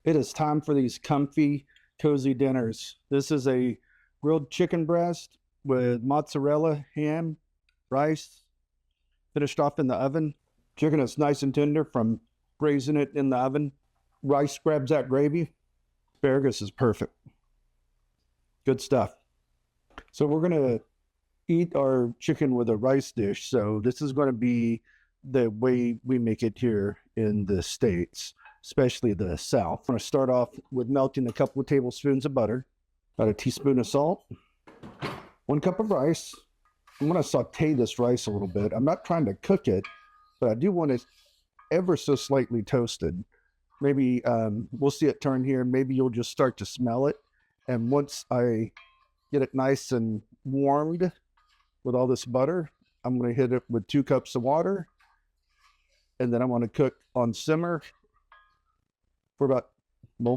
It is time for these comfy, cozy dinners. This is a grilled chicken breast with mozzarella, ham, rice, finished off in the oven. Chicken is nice and tender from braising it in the oven. Rice grabs that gravy. Asparagus is perfect. Good stuff. So we're going to eat our chicken with a rice dish. So this is going to be the way we make it here in the States, especially the South. I'm going to start off with melting a couple of tablespoons of butter, about a teaspoon of salt, 1 cup of rice. I'm going to saute this rice a little bit. I'm not trying to cook it, but I do want it ever so slightly toasted. Maybe we'll see it turn here. Maybe you'll just start to smell it. And once I get it nice and warmed with all this butter, I'm going to hit it with 2 cups of water. And then I'm going to cook on simmer for about,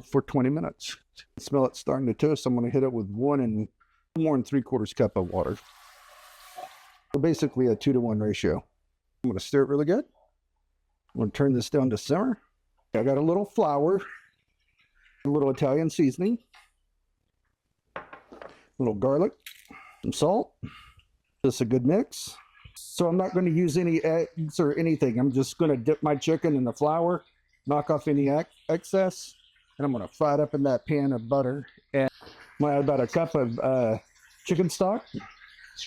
for 20 minutes. Smell it starting to toast. I'm going to hit it with 1 3/4 cup of water. So basically a 2-to-1 ratio. I'm going to stir it really good. I'm going to turn this down to simmer. I got a little flour, a little Italian seasoning, a little garlic, some salt. Just a good mix. So I'm not going to use any eggs or anything. I'm just going to dip my chicken in the flour, knock off any excess, and I'm going to fry it up in that pan of butter. And I'm going to add about a cup of chicken stock.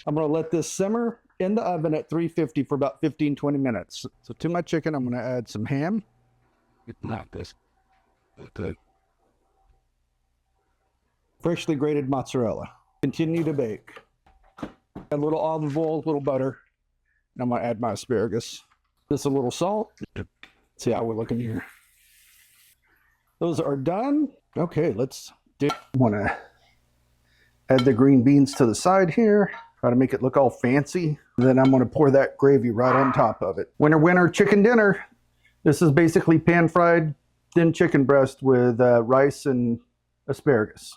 I'm going to let this simmer in the oven at 350 for about 15-20 minutes. So to my chicken, I'm going to add some ham. Like this. Good. Freshly grated mozzarella. Continue to bake. A little olive oil, a little butter. And I'm going to add my asparagus. Just a little salt. See how we're looking here. Those are done. Okay, let's do. I want to add the green beans to the side here. Try to make it look all fancy. Then I'm going to pour that gravy right on top of it. Winner, winner, chicken dinner. This is basically pan-fried thin chicken breast with rice and asparagus.